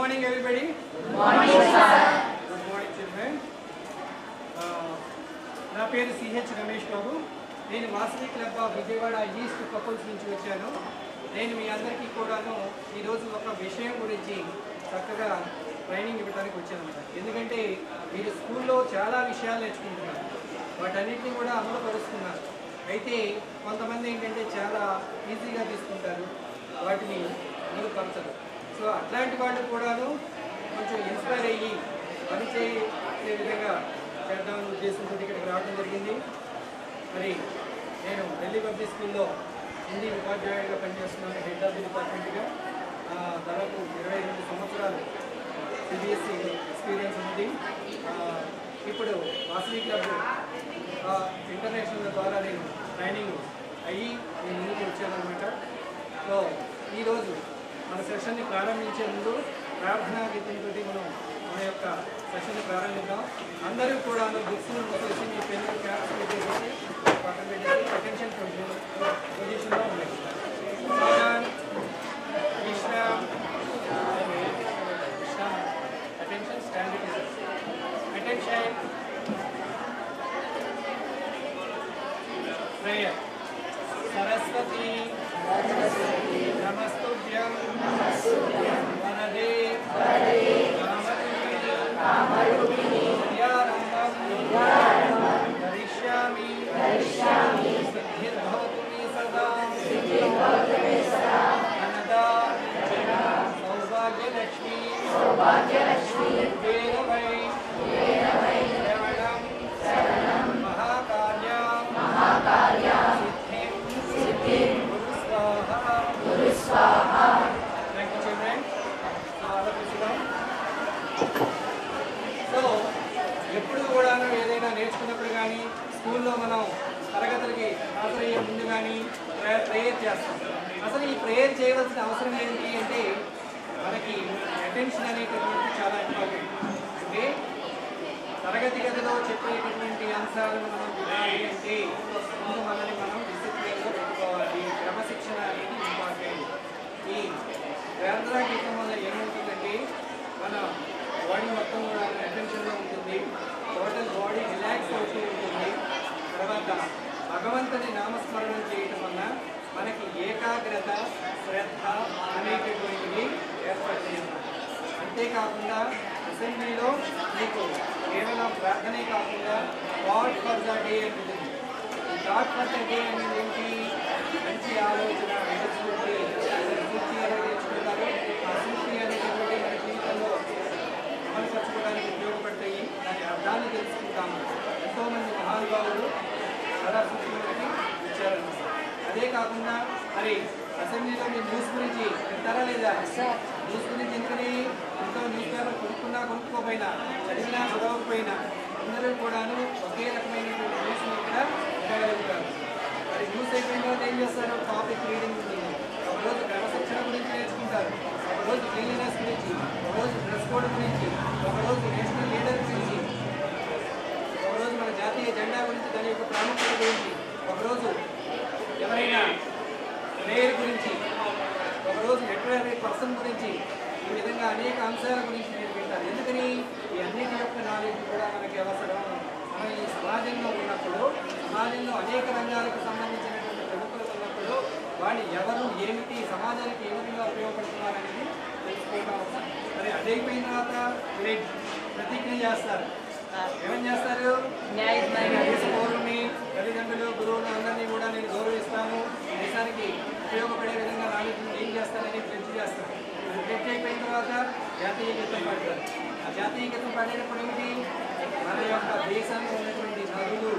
morning, everybody. Good morning, sir. Good morning, children. నా పేరు CH Ramesh Babu. నేను Vasavi club of Vijayawada east couples నుంచి వచ్చాను. నేను మీ అందరికీ కూడాను ఈరోజు ఒక విషయం గురించి చక్కగా ట్రైనింగ్ ఇవ్వడానికి వచ్చాను. ఎందుకంటే మీరు స్కూల్లో చాలా విషయాలు నేర్చుకుంటున్నారు, వాటన్నిటిని కూడా అమలు పరుస్తున్నారు. అయితే కొంతమంది ఏంటంటే చాలా ఈజీగా తీసుకుంటారు, వాటిని అమలు పరచరు. సో అట్లాంటి వాళ్ళు కూడాను కొంచెం ఇన్స్పైర్ అయ్యి పని చేసే విధంగా చేద్దామని ఉద్దేశంతో ఇక్కడికి రావడం జరిగింది. మరి నేను ఢిల్లీ పబ్లిక్ స్కూల్లో హిందీ ఉపాధ్యాయుడిగా పనిచేస్తున్నాను, హెడ్ ఆఫ్ ది డిపార్ట్మెంట్గా. దాదాపు 22 సంవత్సరాలు సిబిఎస్ఈ ఎక్స్పీరియన్స్ ఉంది. ఇప్పుడు వాసవి క్లబ్ ఇంటర్నేషనల్ ద్వారా నేను ట్రైనింగ్ అయ్యి నేను ముందుకు వచ్చానమాట. సో ఈరోజు మన సెషన్ని ప్రారంభించే ముందు ప్రార్థనా గీతంతో మనం మన యొక్క సెషన్ని ప్రారంభిద్దాం. అందరూ కూడా బుక్స్ను మూసేసి మీ పెన్ను క్యాప్స్ పెట్టేసి పక్కన పెట్టేసి అటెన్షన్ పొజిషన్లో ఉన్నాయి. Attention stand attention prayer. Saraswati नमस्तुभ्यं वरदे कामरूपिणी विद्यारम्भं करिष्यामि सिद्धिर्भवतु मे सदा अनदा सौभाग्यलक्ष्मी वेदवै शरणं महाकार्या ఎప్పుడు కూడా ఏదైనా నేర్చుకున్నప్పుడు కానీ స్కూల్లో మనం తరగతులకి హాజరయ్యే ముందు కానీ ప్రేయర్ చేస్తాం. అసలు ఈ ప్రేయర్ చేయవలసిన అవసరం ఏంటి అంటే మనకి అటెన్షన్ అనేటటువంటి చాలా ఇంపార్టెంట్. అంటే తరగతి గదిలో చెప్పేటటువంటి అంశాలను మనం వినాలి అంటే ముందు మనల్ని మనం డిసిప్లిన్లో పెట్టుకోవాలి. క్రమశిక్షణ అనేది ఇంపార్టెంట్. ఈ ప్రార్థనా గీతం వల్ల ఏమవుతుందంటే మన బాడీ మొత్తం కూడా అటెన్షన్లో ఉంటుంది, టోటల్ బాడీ రిలాక్స్ అవుతూ ఉంటుంది. తర్వాత భగవంతుని నామస్మరణం చేయటం వల్ల మనకి ఏకాగ్రత, శ్రద్ధ అనేటటువంటివి ఏర్పడుతుంది. అంతేకాకుండా అసెంబ్లీలో మీకు కేవలం ప్రార్థనే కాకుండా గాడ్ ఫర్ ద డే అనేది. గాడ్ ఫర్ ద డే అనేది ఏంటి? మంచి ఆలోచన, ఎదుర్కొంటే సూచి అనేది నేర్చుకుంటారు. ఆ సూచి అనేటువంటి మన జీవితంలో అమలుపరచుకోవడానికి ఉపయోగపడతాయి. దాని అర్థాన్ని తెలుసుకుంటాము. ఎంతోమంది మహానుభావులు చాలా సూచనలకి ఇచ్చారన్నమాట. అదే కాకుండా మరి అసెంబ్లీలో మీరు న్యూస్ గురించి వింటారా లేదా? న్యూస్ గురించి ఎందుకని ఎంతో న్యూస్ పేపర్ కొనుక్కున్నా కొనుక్కోపోయినా, చదివినా చదవకపోయినా అందరూ కూడాను ఒకే రకమైనటువంటి న్యూస్ని ఇక్కడ వినగలుగుతారు. మరి న్యూస్ అయిపోయిన తర్వాత ఏం చేస్తారు? టాపిక్ రీడింగ్ ఉంటుంది. ఒకరోజు క్రమశిక్షణ గురించి నేర్చుకుంటారు, ఒకరోజు క్లీన్లీనెస్ గురించి, ఒకరోజు డ్రెస్ కోడ్ గురించి, ఒకరోజు నేషనల్ లీడర్ గురించి, ఒకరోజు మన జాతీయ జెండా గురించి, దాని యొక్క ప్రాముఖ్యత గురించి, ఒకరోజు ఎవరైనా ప్రేయర్ గురించి, ఒకరోజు లిటరరీ పర్సన్ గురించి, ఈ విధంగా అనేక అంశాల గురించి మీరు వింటారు. ఎందుకని? ఈ అన్నిటి యొక్క నాలెడ్జ్ కూడా మనకి అవసరం. మనం ఈ సమాజంలో ఉన్నప్పుడు, సమాజంలో అనేక రంగాలకు సంబంధించినటువంటి ప్రముఖులు ఉన్నప్పుడు వాళ్ళు ఎవరు, ఏమిటి, సమాజానికి ఏ విధంగా ఉపయోగపడుతున్నారనేది తెలుసుకోవడం అవసరం. మరి అదైపోయిన తర్వాత ప్రతిజ్ఞ చేస్తారు. ఏమని చేస్తారు? దేశ పౌరుల్ని, తల్లిదండ్రులు, గురువులు అందరినీ కూడా నేను గౌరవిస్తాను, దేశానికి ఉపయోగపడే విధంగా నాలెడ్జ్ ఏం చేస్తానని ప్లెడ్జ్ చేస్తారు. అది ప్లెడ్జ్ అయిపోయిన తర్వాత జాతీయ గీతం పాడతారు. ఆ జాతీయ గీతం పాడేటప్పుడు ఏమిటి? మన యొక్క దేశంలో ఉన్నటువంటి నదులు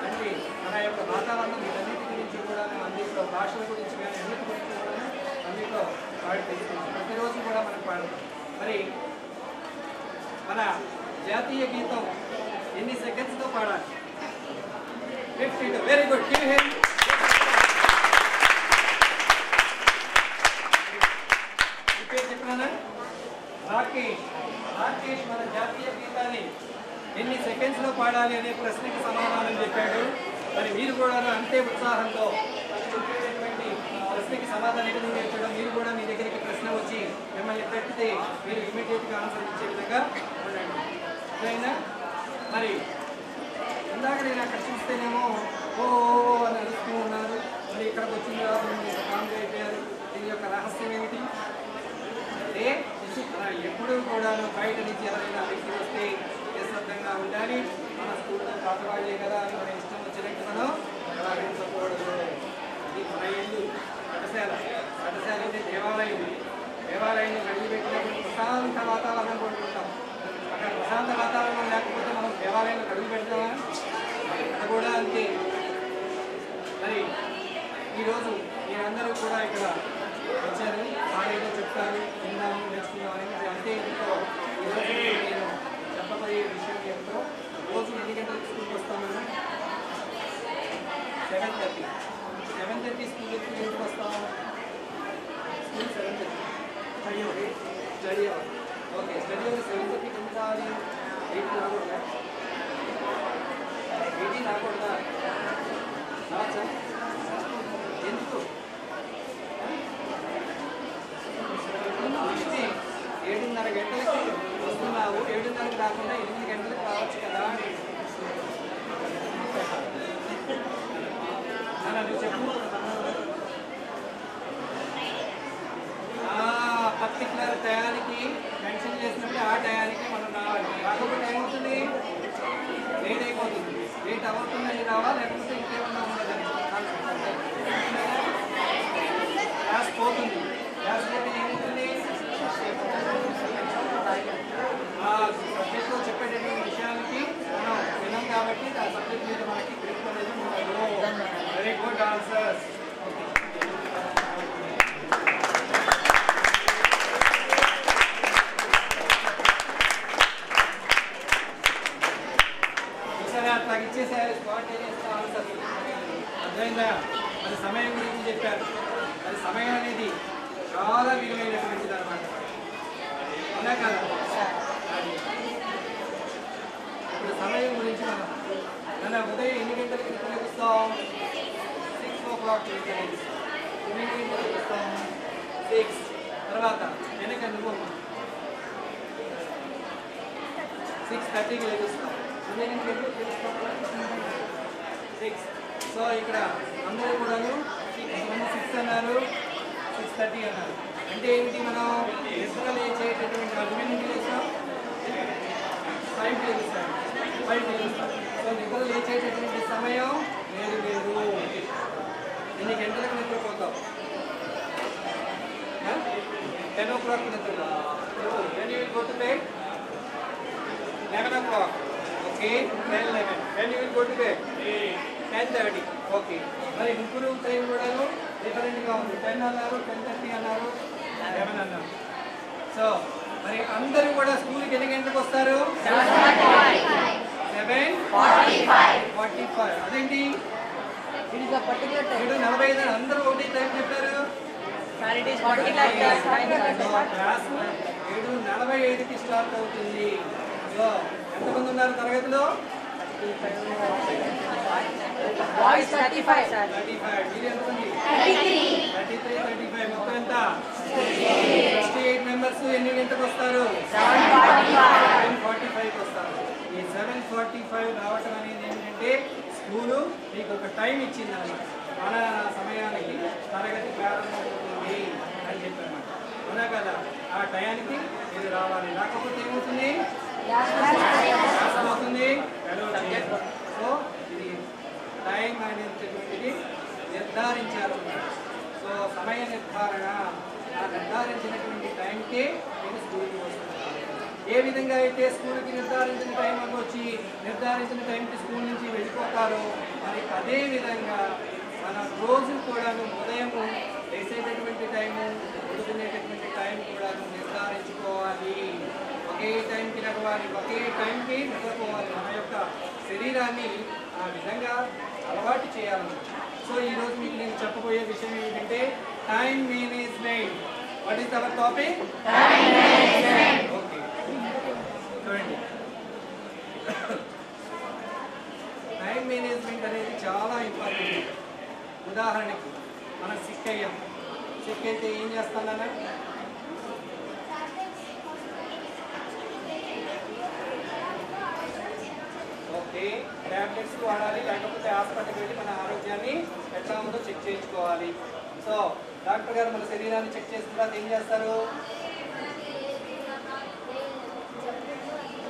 అంటే మన యొక్క వాతావరణం, వీటన్నిటి గురించి కూడా అన్నింటిలో భాషల గురించి కానీ అన్నిటి గురించి కూడా అన్నింటిలో పాడి తెలుస్తుంది. ప్రతిరోజు కూడా మనం పాడతాం. మరి మన జాతీయ గీతం ఎన్ని సెకండ్స్తో పాడాలి? 52. Very good. Give him. చెప్పినా రాకేష్ మన జాతీయ గీతాన్ని ఎన్ని సెకండ్స్లో పాడాలి అనే ప్రశ్నకి సమాధానం చెప్పాడు. మరి మీరు కూడా అంతే ఉత్సాహంతో చెప్పేటటువంటి ప్రశ్న ప్రశ్నకి సమాధానం ఏ విధంగా ఇచ్చడం, మీరు కూడా మీ దగ్గరికి ప్రశ్న వచ్చి మిమ్మల్ని తట్టితే మీరు ఇమీడియట్గా ఆన్సర్ ఇచ్చే విధంగా ఉండండి. అదైనా మరి ఇందాక నేను అక్కడ చూస్తేనేమో ఓ అని అడుస్తూ ఉన్నారు. మరి ఇక్కడికి వచ్చిన తర్వాత మీరు కామ్గా అయిపోయారు. దీని యొక్క రహస్యం ఏమిటి అంటే ఎప్పుడు కూడా బయట నుంచి ఎవరైనా వ్యక్తి వస్తే నిశ్శబ్దంగా ఉండాలి. మన స్కూల్లో పాత వాళ్ళే కదా అని మన ఇష్టం వచ్చినట్టు మనం వ్యవహరించకూడదు. ఇది మన ఇల్లు పాఠశాల. పాఠశాల అయితే దేవాలయం. దేవాలయాన్ని కడిగిపెట్టినప్పుడు ప్రశాంత వాతావరణం కోరుకుంటాం. అక్కడ ప్రశాంత వాతావరణం లేకపోతే మనం దేవాలయాన్ని కడుగు పెడతామా? అక్కడ కూడా అంతే. మరి ఈరోజు మీరందరూ కూడా ఇక్కడ వచ్చారు. ఏదో చెప్తారు, విన్నాము, నేర్చుకున్నామని. అంటే ఇంట్లో ఈరోజు నేను చెప్పబోయే విషయం ఏంటో, రోజు ఎన్ని గంటలకు స్కూల్కి వస్తామని 7:30. 7:30 స్కూల్కి ఎందుకు వస్తాము? School 7:30 study hour. Okay, study hour 7:30 ఎందుకు రావాలి? 8 రాకూడదా? 8 రాకూడదా? రావచ్చా? ఎందుకు? 7:30 గంటలకి వస్తున్నావు, 7:30 కాకుండా 8 గంటలకు రావచ్చు కదా అని అది చెప్పు. పర్టికులర్ టయానికి మెన్షన్ చేసినప్పుడు ఆ టయానికి మనం రావాలి. రాకపోతే ఏమవుతుంది? లేట్ అయిపోతుంది. లేట్ అవుతుందని రావాలి, లేకపోతే ఇంకేమన్నా ఉండదని గ్యాస్ పోతుంది. గ్యాస్ పోతే ఏమవుతుంది? సబ్జెక్ట్లో చెప్పేటటువంటి విషయానికి మనం విన్నాం కాబట్టి ఆ సబ్జెక్ట్ మీద మనకి గ్రిప్ అనేది ఉండదు. Very good answers. సరే, అట్లా ఇచ్చేసారు స్పాంటేనియస్ ఆన్సర్. అర్థమైందా? అది సమయం గురించి చెప్పారు. అది సమయం అనేది చాలా విలువైనటువంటిది అనమాట. అవునా కదా? ఇప్పుడు సమయం గురించి మనం ఉదయం ఎన్ని గంటలకి నిద్రలేస్తాం? 6 o'clock నిద్రలేస్తాం. ఎన్ని గంటలకి వస్తాం? 6. తర్వాత వెనక నువ్వు 6:30కి లేస్తాం. ఎన్ని గంటలకి లేస్తాం? 6. సో ఇక్కడ అందరూ కూడాను 6 అన్నారు, 6:30 అన్నారు. అంటే ఏమిటి? మనం నిద్ర లేచేటటువంటి అభివృద్ధి లేస్తాం, 5కి లేస్తాం, 5కి లేస్తాం. సో నిద్ర లేచేటటువంటి సమయం వేరు వేరు. ఎన్ని గంటలకు నిద్రపోతాం? 10 o'clock నిద్రపోతాం. When you will go to bed? 11 o'clock. Okay, 10, 11. When you will go to bed? 10:30. Okay. మరి ముగ్గురు టైం కూడాను డిఫరెంట్గా ఉంది. 10 అన్నారు, 10:30 అన్నారు, 11 అన్నారు. సో మరి అందరూ కూడా స్కూల్కి ఎన్ని గంటలకు వస్తారు? 7:45. అదేంటి? 7:45 అందరూ ఒకటి టైం చెప్పారు. క్లాస్ 7:45కి స్టార్ట్ అవుతుంది. సో ఎంతమంది ఉన్నారు తరగతిలో? 35. మీరు ఎంతమంది? 33, 35. మొత్తం ఎంత? 68 మెంబర్స్. ఎన్ని గంటలకు వస్తారు? 7:45కి వస్తారు. ఈ 7:45 రావటం అనేది ఏంటంటే స్కూలు మీకు ఒక టైం ఇచ్చింది అన్నమాట. మన సమయానికి తరగతి ప్రారంభమవుతుంది అని చెప్పారన్నమాట. అవునా కదా? ఆ టయానికి మీరు రావాలి. రాకపోతే ఏమవుతుంది? అవుతుంది. సో ఇది టైం అనేటువంటిది నిర్ధారించారు. సో సమయ నిర్ధారణ, ఆ నిర్ధారించినటువంటి టైంకి మీరు స్కూల్కి వస్తున్నారు. ఏ విధంగా అయితే స్కూల్కి నిర్ధారించిన టైం వచ్చి నిర్ధారించిన టైంకి స్కూల్ నుంచి వెళ్ళిపోతారో మరి అదే విధంగా మన రోజు కూడాను ఉదయము వేసేటటువంటి టైము, పడుకునేటటువంటి టైం కూడాను నిర్ధారించుకోవాలి. ఒకే టైంకి నడవాలి, ఒకే టైంకి నిద్రపోవాలి. మన యొక్క శరీరాన్ని ఆ విధంగా అలవాటు చేయాలి. సో ఈరోజు మీకు నేను చెప్పబోయే విషయం ఏంటంటే time management. What is our topic? Okay, చూడండి. టైం మేనేజ్మెంట్ అనేది చాలా ఇంపార్టెంట్. ఉదాహరణకి మనం సిక్ అయ్యాం, ట్యాబ్లెట్స్ వాడాలి, లేకపోతే హాస్పిటల్కి వెళ్ళి మన ఆరోగ్యాన్ని ఎట్లా ఉందో చెక్ చేయించుకోవాలి. సో డాక్టర్ గారు మన శరీరాన్ని చెక్ చేసిన తర్వాత ఏం చేస్తారు?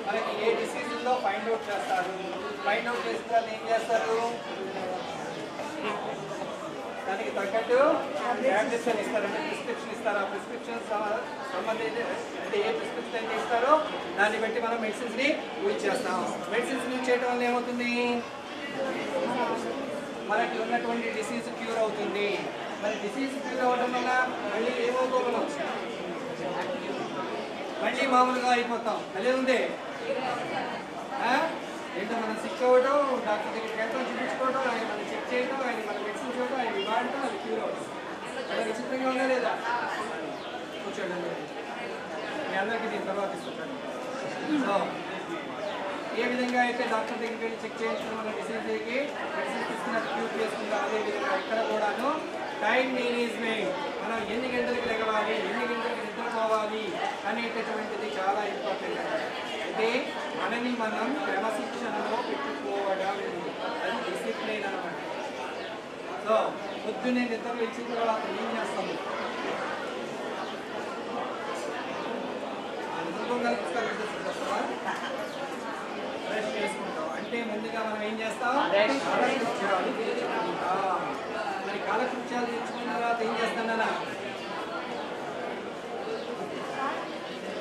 మనకి ఏ డిసీజ్ ఉందో ఫైండ్ అవుట్ చేస్తారు. ఫైండ్ అవుట్ చేసిన తర్వాత ఏం చేస్తారు? దానికి తగ్గట్టు ట్యాబ్లెట్స్ అని ఇస్తారు, అంటే ప్రిస్క్రిప్షన్ ఇస్తారు. ఆ ప్రిస్క్రిప్షన్ సంబంధించి అంటే ఏ ప్రిస్క్రిప్షన్ అయితే ఇస్తారో దాన్ని బట్టి మనం మెడిసిన్స్ని యూజ్ చేస్తాం. మెడిసిన్స్ యూజ్ చేయడం వల్ల ఏమవుతుంది? మనకి ఉన్నటువంటి డిసీజ్ క్యూర్ అవుతుంది. మరి డిసీజ్ క్యూర్ అవ్వడం వల్ల మళ్ళీ ఏమవుతాం? మనం మళ్ళీ మామూలుగా అయిపోతాం. అదే ఉంది ఏంటో మనం సిక్ అవ్వడం, డాక్టర్ దగ్గరికి వెళ్తాం, చూపించుకోవడం, ఆయన మనం చెక్ చేయడం, ఆయన మన మెడిసిన్ చూడడం, ఆయన వాడటం, అది క్యూర్ అవ్వడం. అలా విచిత్రంగా ఉందా లేదా? కూర్చోండి, మీ అందరికీ దీని తర్వాత ఇస్తుంటాను. సో ఏ విధంగా అయితే డాక్టర్ దగ్గరికి వెళ్ళి చెక్ చేయించడం వల్ల డిసీజ్కి మెడిసిన్ తీసుకున్నట్టు క్యూర్ చేసుకుంటాం, అదేవిధంగా ఇక్కడ కూడాను టైం మేనేజ్మెంట్, మనం ఎన్ని గంటలకు లెగవాలి, ఎన్ని గంటలకు నిద్రపోవాలి అనేటటువంటిది చాలా ఇంపార్టెంట్. అంటే మనని మనం క్రమశిక్షణలో పెట్టుకోవడం, అది డిసిప్లైన్ అనమాట. సో పొద్దున్నే నిద్ర వచ్చిన తర్వాత ఏం చేస్తాము? బ్రష్ చేసుకుంటాం. అంటే ముందుగా మనం ఏం చేస్తాం? కాలకృత్యాలు తీర్చుకుంటాం. మరి కాలకృత్యాలు తీర్చుకున్న తర్వాత ఏం చేస్తాం?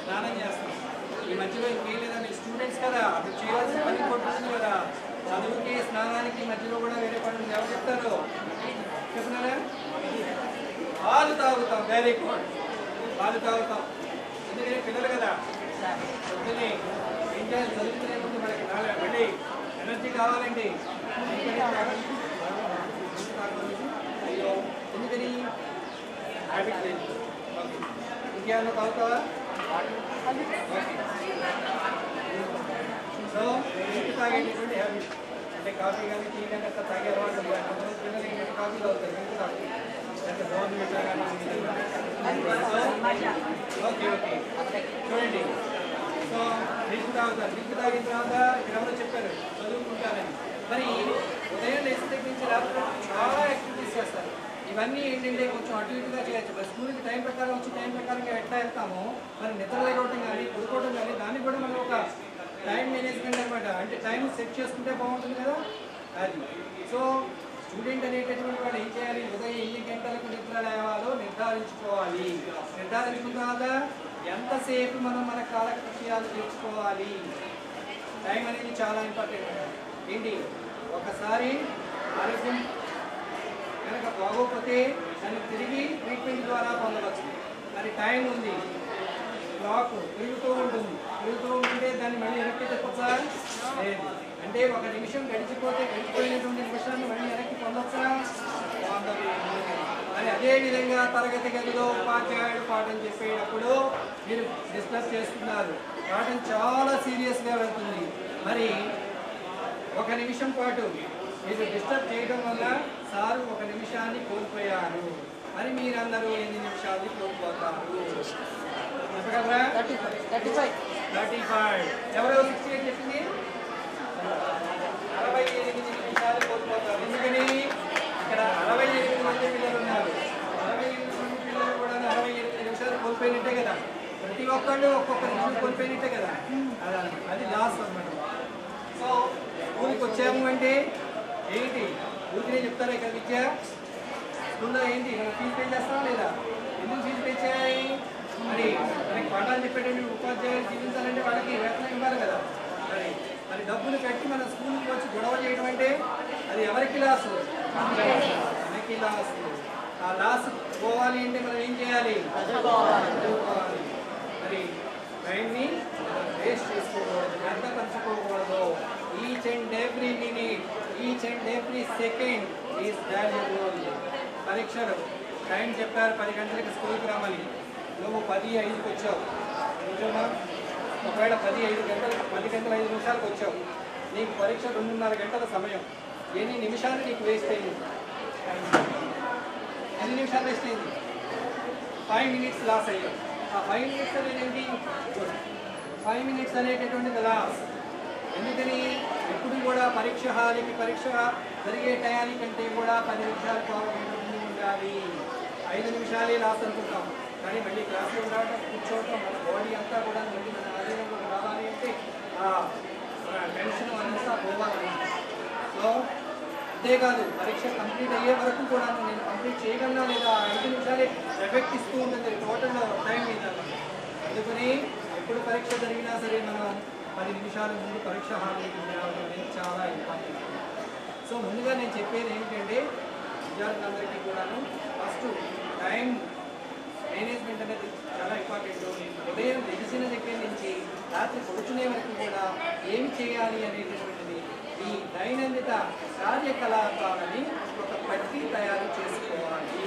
స్నానం చేస్తాం. ఈ మధ్యలో ఇంకేం లేదా? మీరు స్టూడెంట్స్ కదా, అప్పుడు చేయాల్సిన పని కొట్టుతుంది కదా. చదువుకి స్నానానికి మధ్యలో కూడా వేరే పనులు ఎవరు చెప్తారు? చెప్తున్నారా? పాలు తాగుతాం. వెరీ గుడ్, పాలు తాగుతాం. ఎందుకంటే పిల్లలు కదా, పొద్దున్నే ఏం చేయాలి? చదువుకునే ముందు మనకి మళ్ళీ ఎనర్జీ కావాలండి. అయ్యో ఎందుకని? హ్యాబిట్ లేదు. ఓకే, ఇంకేమన్నా తాగుతావా? సో నీటి తాగేటటువంటి హ్యాబిట్, అంటే కాఫీ కానీ టీ కానీ అట్లా తాగే అలవాటు పిల్లలు ఏంటంటే కాఫీ తాగుతారు, నీటి తాగుతారు, అంటే గవర్నమెంట్ కానీ. ఓకే ఓకే, చూడండి. సో నీటి తాగుతారు. నీటి తాగిన తర్వాత ఎవరో చెప్పారు చదువుకుంటారని. మరి ఉదయం లేచి దగ్గర నుంచి రాత్రి చాలా యాక్టివిటీస్ చేస్తారు. ఇవన్నీ ఏంటంటే కొంచెం అటు ఇటుగా చేయొచ్చు. మరి స్కూల్కి టైం ప్రకారం వచ్చి టైం ప్రకారంగా ఎట్లా వెళ్తామో, మరి నిద్ర లేకపోవడం కానీ పడుకోవడం కానీ దానికి కూడా మనం ఒక టైం మేనేజ్మెంట్ అనమాట. అంటే టైం సెట్ చేసుకుంటే బాగుంటుంది కదా అది. సో స్టూడెంట్ అనేటటువంటి వాడు ఏం చేయాలి? ఉదయం ఎన్ని గంటలకు నిద్ర లేవాలో నిర్ధారించుకోవాలి. నిర్ధారించుకున్న తర్వాత ఎంతసేపు మనం మన కాలకృత్యాలు తీర్చుకోవాలి. టైం అనేది చాలా ఇంపార్టెంట్. ఏంటి, ఒకసారి ఆరోగ్యం కనుక బాగోకపోతే దాన్ని తిరిగి ట్రీట్మెంట్ ద్వారా పొందవచ్చు. మరి టైం ఉంది, క్లాక్ తిరుగుతూ ఉంటుంది, తిరుగుతూ ఉంటుంటే దాన్ని మళ్ళీ వెనక్కి తెప్పచ్చా? లేదు. అంటే ఒక నిమిషం గడిచిపోయినటువంటి నిమిషాన్ని మళ్ళీ వెనక్కి పొందొచ్చా? పొందలేదు. మరి అదేవిధంగా తరగతి గదిలో ఉపాధ్యాయుడు పాఠం చెప్పేటప్పుడు మీరు డిస్కస్ చేస్తున్నారు, పాఠం చాలా సీరియస్గా వెళ్తుంది. మరి ఒక నిమిషం పాటు మీరు డిస్టర్బ్ చేయడం వల్ల సారు ఒక నిమిషాన్ని కోల్పోయారు. మరి మీరందరూ ఎన్ని నిమిషాలు కోల్పోతారు? చెప్పగలరా? 35. ఎవరో 68 చెప్పింది? 68 నిమిషాలు కోల్పోతారు. ఎందుకని? ఇక్కడ 68 మంది పిల్లలు ఉన్నారు. 68 మంది పిల్లలు కూడా 68 నిమిషాలు కోల్పోయినట్టే కదా. ప్రతి ఒక్కళ్ళు ఒక్కొక్క నిమిషం కోల్పోయినట్టే కదా. అది లాస్ అన్నమాట. సో స్కూల్కి వచ్చాము అంటే ఏంటి? ఊరికే చెప్తారా ఇక్కడ విద్య? స్కూల్లో ఏంటి మనం ఫీజు పే చేస్తామా లేదా? ఎందుకు ఫీజు పే చేయాలి? మరి మనకి పాఠాలు చెప్పేటప్పుడు ఉపాధ్యాయులు జీవించాలంటే వాళ్ళకి వేతనం ఇవ్వాలి కదా. మరి డబ్బులు కట్టి మన స్కూల్కి వచ్చి గొడవ చేయడం అంటే అది ఎవరికి లాసు? మనకి లాసు. ఆ లాస్ పోవాలి అంటే మనం ఏం చేయాలి? చదువుకోవాలి. మరి టైంని వేస్ట్ చేసుకోకూడదు, వ్యర్థపరచుకోకూడదు. Each and every minute, each and every second is valuable. పరీక్షలు టైం చెప్పారు, 10 గంటలకు స్కూల్కి రావాలి. నువ్వు 10:05కి వచ్చావు, నిజమా? ఒకవేళ 10 గంటల 5 నిమిషాలకు వచ్చావు, నీకు పరీక్ష 2:30 గంటల సమయం. ఎన్ని నిమిషాలు నీకు వేస్ట్ అయింది? ఎన్ని నిమిషాలు వేస్ట్ అయింది? 5 మినిట్స్ లాస్ అయ్యావు. ఆ 5 మినిట్స్ అనేది 5 మినిట్స్ అనేటటువంటిది లాస్. ఎందుకని ఎప్పుడు కూడా పరీక్ష హాల్కి పరీక్ష జరిగే టయానికంటే కూడా 10 నిమిషాలు ముందు ఉండాలి. 5 నిమిషాలే లాస్ట్ అనుకుంటాం, కానీ మళ్ళీ క్లాస్లో ఉండటం కూర్చోవటం మన బాడీ అంతా కూడా మళ్ళీ మన ఆధీనంలో రావాలి అంటే మన టెన్షన్ అంతా పోవాలన్నమాట. సో అంతేకాదు పరీక్ష కంప్లీట్ అయ్యే వరకు కూడా నేను కంప్లీట్ చేయగలనా లేదా 5 నిమిషాలే ఎఫెక్ట్ ఇస్తూ ఉంటుంది టోటల్ టైం మీద. అందుకని ఎప్పుడు పరీక్ష జరిగినా సరే మనం 10 నిమిషాల ముందు పరీక్ష హాల్లోకి రావడం అనేది చాలా ఇంపార్టెంట్. సో ముందుగా నేను చెప్పేది ఏంటంటే విద్యార్థులందరికీ కూడాను ఫస్ట్ టైం మేనేజ్మెంట్ అనేది చాలా ఇంపార్టెంట్. ఉదయం లెగిసిన దగ్గర నుంచి రాత్రి పడుకునే వరకు కూడా ఏమి చేయాలి అనేటటువంటిది ఈ దైనందిన కార్యకలాపాలని ఒక పట్టి తయారు చేసుకోవాలి.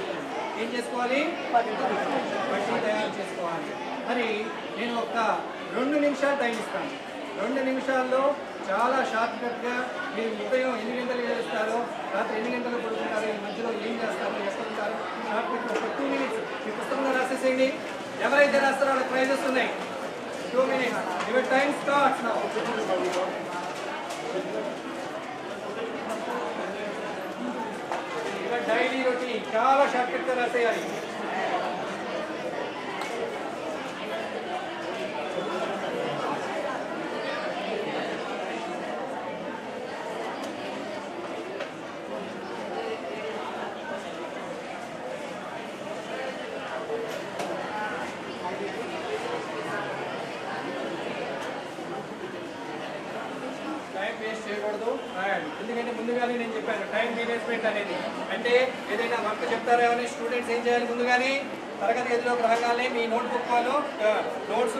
ఏం చేసుకోవాలి? పట్టి తయారు చేసుకోవాలి. మరి నేను ఒక 2 నిమిషాలు టైం ఇస్తాను. 2 నిమిషాల్లో చాలా షార్ట్కట్గా మీరు ఉదయం ఎన్ని గంటలు చేస్తారో, రాత్రి ఎన్ని గంటలు పడుకుంటారో, ఈ మధ్యలో ఏం చేస్తారో, ఎక్కడ ఉంటారో షార్ట్కట్ ఒక 2 మినిట్స్ మీ పుస్తకంలో రాసేసేయండి. ఎవరైతే రాస్తారో వాళ్ళకి ప్రైజెస్ ఉన్నాయి. 2 minutes your time starts now. Your daily routine చాలా షార్ట్కట్గా రాసేయాలి. చేయకూడదు. ఎందుకంటే ముందుగానే నేను చెప్పాను టైం మేనేజ్మెంట్ అనేది. అంటే ఏదైనా వర్క్ చెప్తారేమని స్టూడెంట్స్ ఏం చేయాలి? ముందుగానే తరగతి గదిలోకి రాగానే మీ నోట్బుక్ వాళ్ళు నోట్స్